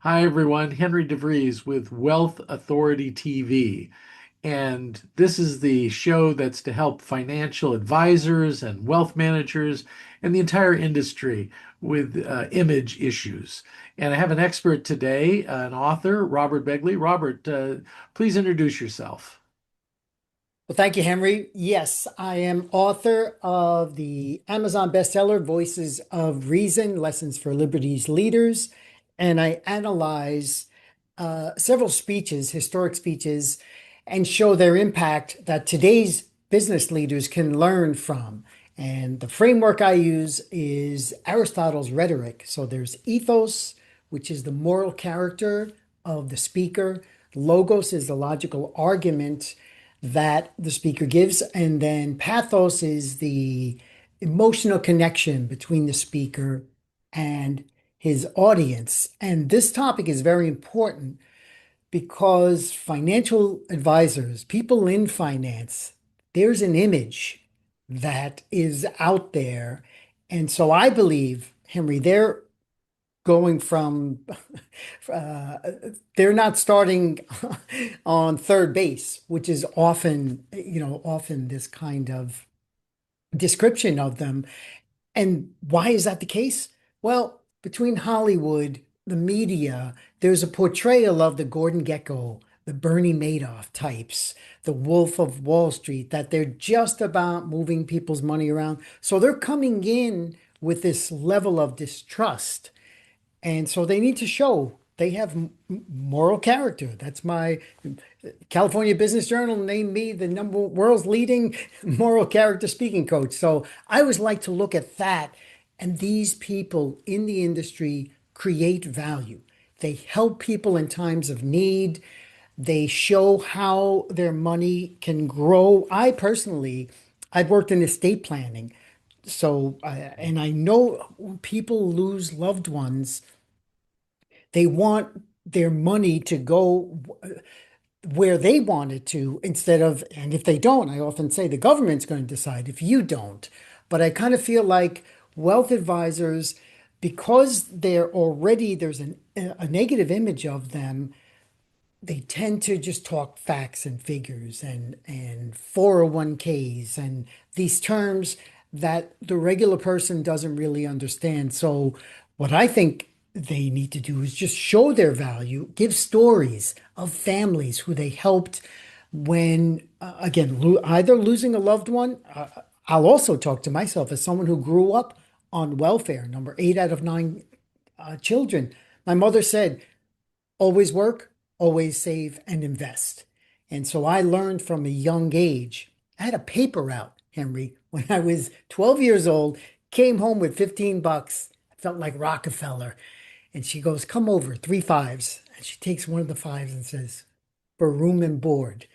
Hi, everyone. Henry DeVries with Wealth Authority TV. And this is the show that's to help financial advisors and wealth managers and the entire industry with image issues. And I have an expert today, an author, Robert Begley. Robert, please introduce yourself. Well, thank you, Henry. Yes, I am author of the Amazon bestseller, Voices of Reason, Lessons for Liberty's Leaders. And I analyze several speeches, historic speeches, and show their impact that today's business leaders can learn from. And the framework I use is Aristotle's rhetoric. So there's ethos, which is the moral character of the speaker. Logos is the logical argument that the speaker gives. And then pathos is the emotional connection between the speaker and his audience. And this topic is very important because financial advisors, people in finance, there's an image that is out there. And so I believe, Henry, they're going from uh, they're not starting on third base, which is often, often this kind of description of them. And why is that the case? Well, between Hollywood, the media, there's a portrayal of the Gordon Gekko, the Bernie Madoff types, the Wolf of Wall Street, that they're just about moving people's money around. So they're coming in with this level of distrust, and so they need to show they have moral character. That's my California Business Journal named me the number world's leading moral character speaking coach. So I always like to look at that. And these people in the industry create value. They help people in times of need. They show how their money can grow. I've worked in estate planning. And I know when people lose loved ones, they want their money to go where they want it to instead of, and if they don't, I often say the government's going to decide if you don't. But I kind of feel like wealth advisors, because there's a negative image of them, they tend to just talk facts and figures and 401ks and these terms that the regular person doesn't really understand. So what I think they need to do is just show their value, give stories of families who they helped when, again, either losing a loved one. I'll also talk to myself as someone who grew up on welfare, number 8 out of 9 children. My mother said, always work, always save, and invest. And so I learned from a young age. I had a paper route, Henry, when I was 12 years old, came home with 15 bucks. I felt like Rockefeller. And she goes, come over, 3 5s. And she takes one of the fives and says, for room and board.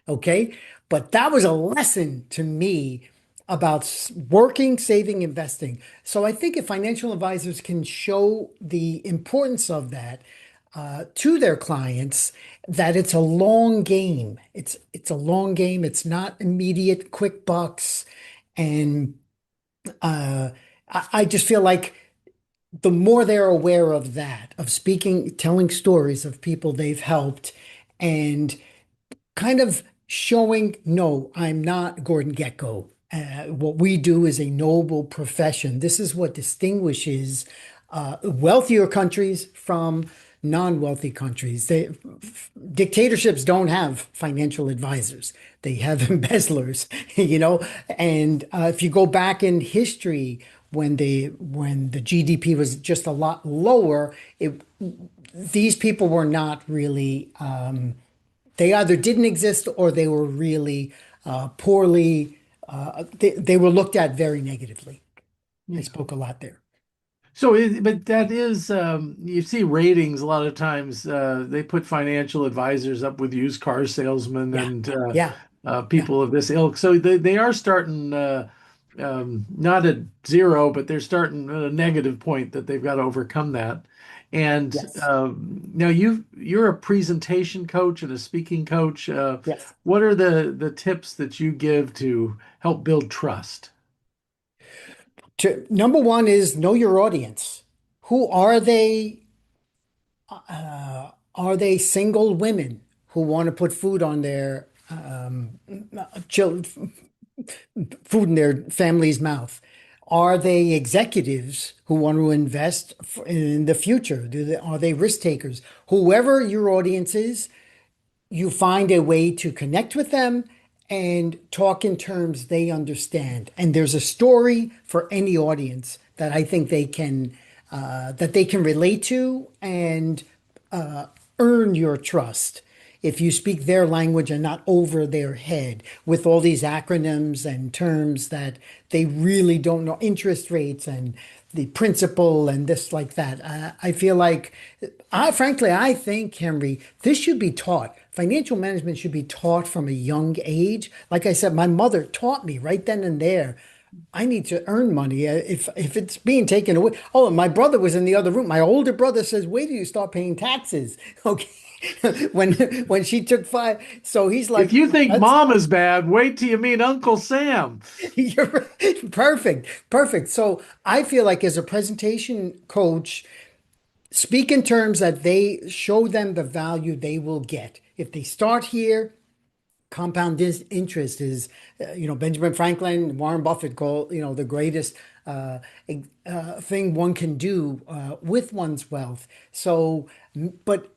Okay. But that was a lesson to me about working, saving, investing. So I think if financial advisors can show the importance of that to their clients, that it's a long game. It's a long game. It's not immediate, quick bucks. And I just feel like the more they're aware of that, of speaking, telling stories of people they've helped, and kind of showing, no, I'm not Gordon Gekko. What we do is a noble profession. This is what distinguishes wealthier countries from non-wealthy countries. Dictatorships don't have financial advisors. They have embezzlers, you know. And if you go back in history, when the GDP was just a lot lower, these people were not really. They either didn't exist or they were really poorly. They were looked at very negatively. I Yeah. spoke a lot there. But that is, you see ratings a lot of times. They put financial advisors up with used car salesmen Yeah, and yeah, yeah. people of this ilk. So they are starting not at zero, but they're starting at a negative point that they've got to overcome that. And Yes, now you're a presentation coach and a speaking coach. yes. What are the tips that you give to help build trust? Number one is know your audience. Who are they? Are they single women who want to put food on their food in their family's mouth? Are they executives who want to invest in the future? Are they risk takers? Whoever your audience is, you find a way to connect with them and talk in terms they understand. And there's a story for any audience that I think they can relate to and earn your trust if you speak their language and not over their head with all these acronyms and terms that they really don't know, interest rates and the principle and this like that. I feel like, frankly, I think, Henry, this should be taught. Financial management should be taught from a young age. Like I said, my mother taught me right then and there. I need to earn money. If it's being taken away. Oh, and my brother was in the other room. My older brother says, "Wait till you start paying taxes." Okay. When she took five, so he's If like, you think "That's mom is bad, wait till you meet Uncle Sam. you're right. Perfect, perfect." So I feel like as a presentation coach, speak in terms that they show them the value they will get if they start here. Compound interest is, Benjamin Franklin, Warren Buffett call, the greatest thing one can do with one's wealth. So, but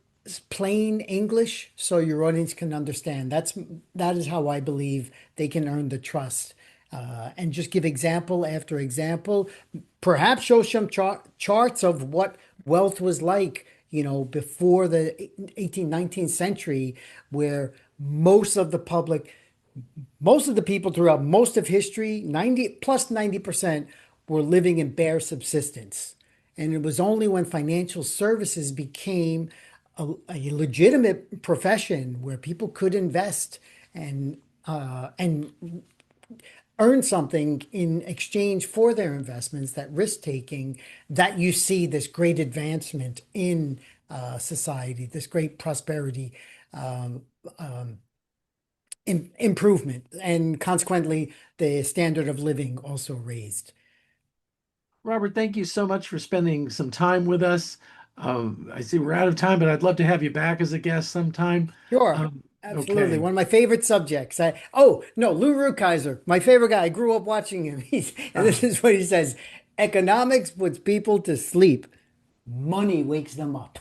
plain English so your audience can understand. That is how I believe they can earn the trust. And just give example after example, perhaps show some charts of what wealth was like, before the 18th, 19th century, where most of the people throughout most of history, 90% were living in bare subsistence. And it was only when financial services became a legitimate profession where people could invest and earn something in exchange for their investments, that risk taking, that you see this great advancement in society, this great prosperity, um, improvement, and consequently, the standard of living also raised. Robert, thank you so much for spending some time with us. I see we're out of time, but I'd love to have you back as a guest sometime. Sure, Um, absolutely. okay. One of my favorite subjects. Oh no, Lou Rukeyser, my favorite guy. I grew up watching him. And Uh, this is what he says: economics puts people to sleep. Money wakes them up.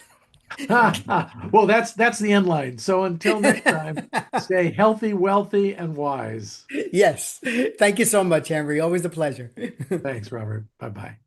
well, that's the end line. So until next time, stay healthy, wealthy, and wise. Yes. Thank you so much, Henry. Always a pleasure. Thanks, Robert. Bye bye.